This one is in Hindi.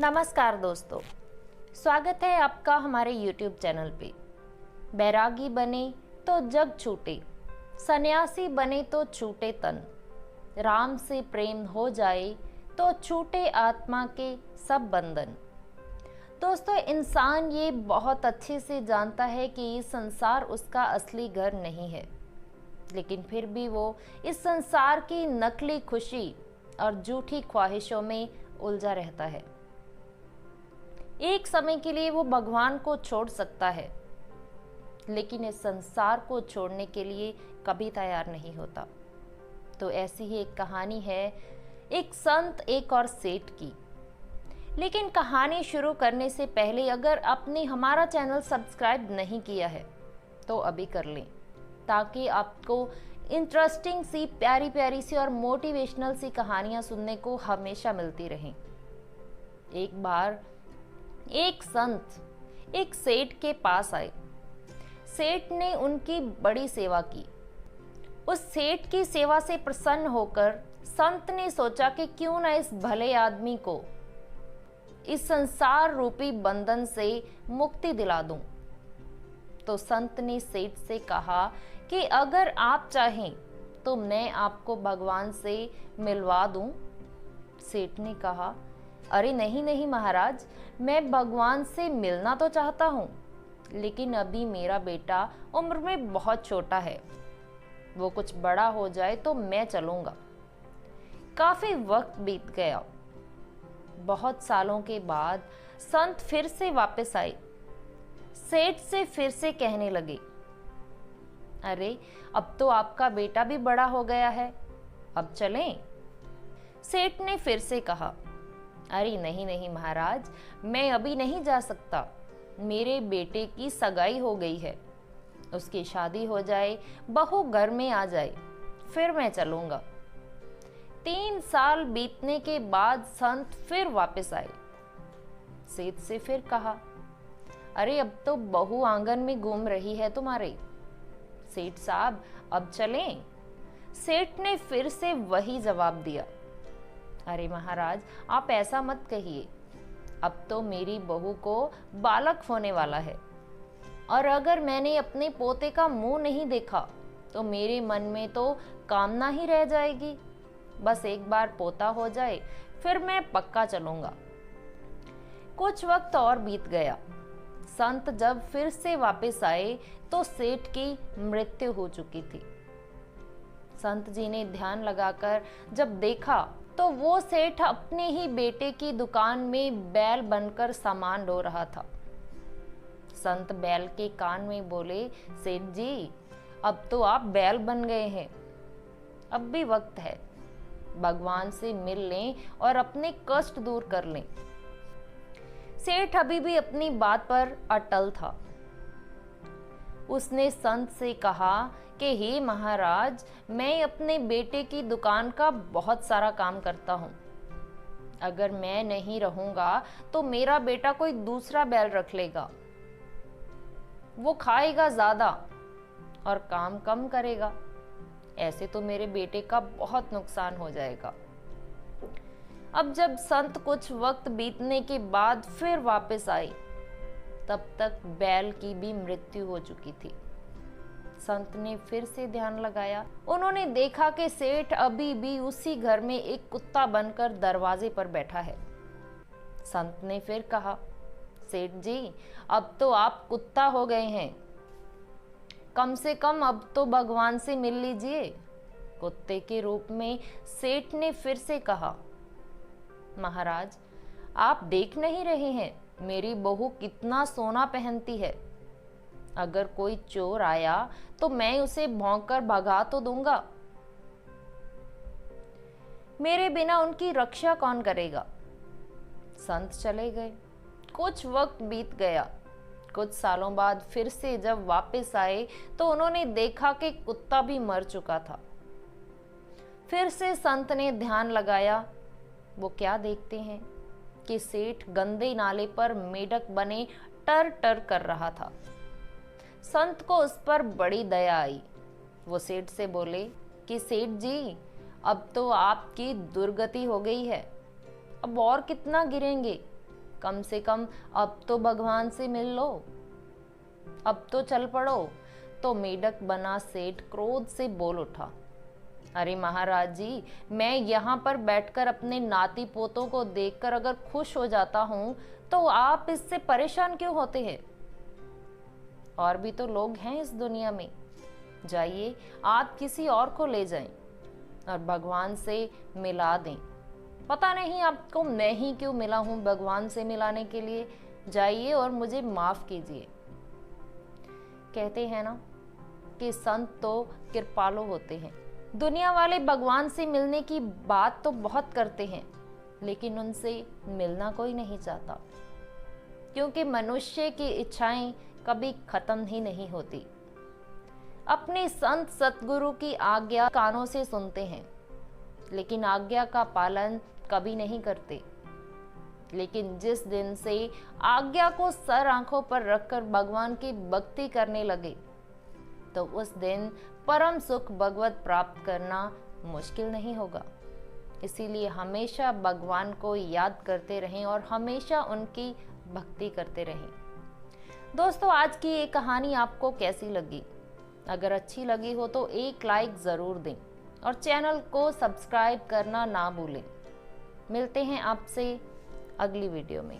नमस्कार दोस्तों, स्वागत है आपका हमारे YouTube चैनल पे। बैरागी बने तो जग छूटे, सन्यासी बने तो छूटे तन, राम से प्रेम हो जाए तो छूटे आत्मा के सब बंधन। दोस्तों, इंसान ये बहुत अच्छे से जानता है कि ये संसार उसका असली घर नहीं है, लेकिन फिर भी वो इस संसार की नकली खुशी और झूठी ख्वाहिशों में उलझा रहता है। एक समय के लिए वो भगवान को छोड़ सकता है, लेकिन इस संसार को छोड़ने के लिए कभी तैयार नहीं होता। तो ऐसी ही एक कहानी है एक संत एक और सेठ की। लेकिन कहानी शुरू करने से पहले अगर आपने हमारा चैनल सब्सक्राइब नहीं किया है तो अभी कर लें, ताकि आपको इंटरेस्टिंग सी प्यारी प्यारी सी और मोटिवेशनल सी कहानियाँ सुनने को हमेशा मिलती रहें। एक बार एक संत एक सेठ के पास आए। सेठ ने उनकी बड़ी सेवा की। उस सेठ की सेवा से प्रसन्न होकर संत ने सोचा कि क्यों न इस भले आदमी को इस संसार रूपी बंधन से मुक्ति दिला दूं। तो संत ने सेठ से कहा कि अगर आप चाहें तो मैं आपको भगवान से मिलवा दूं। सेठ ने कहा, अरे नहीं नहीं महाराज, मैं भगवान से मिलना तो चाहता हूँ, लेकिन अभी मेरा बेटा उम्र में बहुत छोटा है, वो कुछ बड़ा हो जाए तो मैं चलूँगा। काफ़ी वक्त बीत गया। बहुत सालों के बाद संत फिर से वापस आए। सेठ से फिर से कहने लगे, अरे अब तो आपका बेटा भी बड़ा हो गया है, अब चलें। सेठ ने फिर से कहा, अरे नहीं नहीं महाराज, मैं अभी नहीं जा सकता, मेरे बेटे की सगाई हो गई है, उसकी शादी हो जाए, बहू घर में आ जाए, फिर मैं चलूँगा। 3 साल बीतने के बाद संत फिर वापस आए। सेठ से फिर कहा, अरे अब तो बहू आंगन में घूम रही है तुम्हारे, सेठ साहब अब चलें। सेठ ने फिर से वही जवाब दिया, अरे महाराज आप ऐसा मत कहिए, अब तो मेरी बहू को बालक होने वाला है, और अगर मैंने अपने पोते का मुंह नहीं देखा तो मेरे मन में तो कामना ही रह जाएगी। बस एक बार पोता हो जाए फिर मैं पक्का चलूंगा। कुछ वक्त और बीत गया। संत जब फिर से वापस आए तो सेठ की मृत्यु हो चुकी थी। संत जी ने ध्यान लगाकर जब देखा तो वो सेठ अपने ही बेटे की दुकान में बैल बनकर सामान ढो रहा था। संत बैल के कान में बोले, सेठ जी अब तो आप बैल बन गए हैं, अब भी वक्त है, भगवान से मिल लें और अपने कष्ट दूर कर लें। सेठ अभी भी अपनी बात पर अटल था। उसने संत से कहा कि हे महाराज, मैं अपने बेटे की दुकान का बहुत सारा काम करता हूँ, अगर मैं नहीं रहूंगा तो मेरा बेटा कोई दूसरा बैल रख लेगा, वो खाएगा ज्यादा और काम कम करेगा, ऐसे तो मेरे बेटे का बहुत नुकसान हो जाएगा। अब जब संत कुछ वक्त बीतने के बाद फिर वापस आए, तब तक बैल की भी मृत्यु हो चुकी थी। संत ने फिर से ध्यान लगाया। उन्होंने देखा कि सेठ अभी भी उसी घर में एक कुत्ता बनकर दरवाजे पर बैठा है। संत ने फिर कहा, सेठ जी अब तो आप कुत्ता हो गए हैं, कम से कम अब तो भगवान से मिल लीजिए। कुत्ते के रूप में सेठ ने फिर से कहा, महाराज आप देख नहीं रहे हैं मेरी बहू कितना सोना पहनती है, अगर कोई चोर आया तो मैं उसे भौंककर भगा तो दूंगा, मेरे बिना उनकी रक्षा कौन करेगा। संत चले गए। कुछ वक्त बीत गया। कुछ सालों बाद फिर से जब वापस आए तो उन्होंने देखा कि कुत्ता भी मर चुका था। फिर से संत ने ध्यान लगाया। वो क्या देखते हैं कि सेठ गंदे नाले पर मेढक बने टर टर कर रहा था। संत को उस पर बड़ी दया आई। वो सेठ से बोले कि सेठ जी अब तो आपकी दुर्गति हो गई है, अब और कितना गिरेंगे, कम से कम अब तो भगवान से मिल लो, अब तो चल पड़ो। तो मेढक बना सेठ क्रोध से बोल उठा, अरे महाराज जी, मैं यहाँ पर बैठकर अपने नाती पोतों को देखकर अगर खुश हो जाता हूँ तो आप इससे परेशान क्यों होते हैं? और भी तो लोग हैं इस दुनिया में, जाइए आप किसी और को ले जाएं और भगवान से मिला दें। पता नहीं आपको मैं ही क्यों मिला हूं भगवान से मिलाने के लिए, जाइए और मुझे माफ कीजिए। कहते हैं ना कि संत तो कृपालु होते हैं। दुनिया वाले भगवान से मिलने की बात तो बहुत करते हैं, लेकिन उनसे मिलना कोई नहीं चाहता, क्योंकि मनुष्य की इच्छाएं कभी खत्म ही नहीं होती। अपने संत सतगुरु की आज्ञा कानों से सुनते हैं, लेकिन आज्ञा का पालन कभी नहीं करते। लेकिन जिस दिन से आज्ञा को सर आंखों पर रखकर भगवान की भक्ति करने लगे, तो उस दिन परम सुख भगवत प्राप्त करना मुश्किल नहीं होगा। इसीलिए हमेशा भगवान को याद करते रहें और हमेशा उनकी भक्ति करते रहें। दोस्तों, आज की ये कहानी आपको कैसी लगी? अगर अच्छी लगी हो तो एक लाइक ज़रूर दें और चैनल को सब्सक्राइब करना ना भूलें। मिलते हैं आपसे अगली वीडियो में।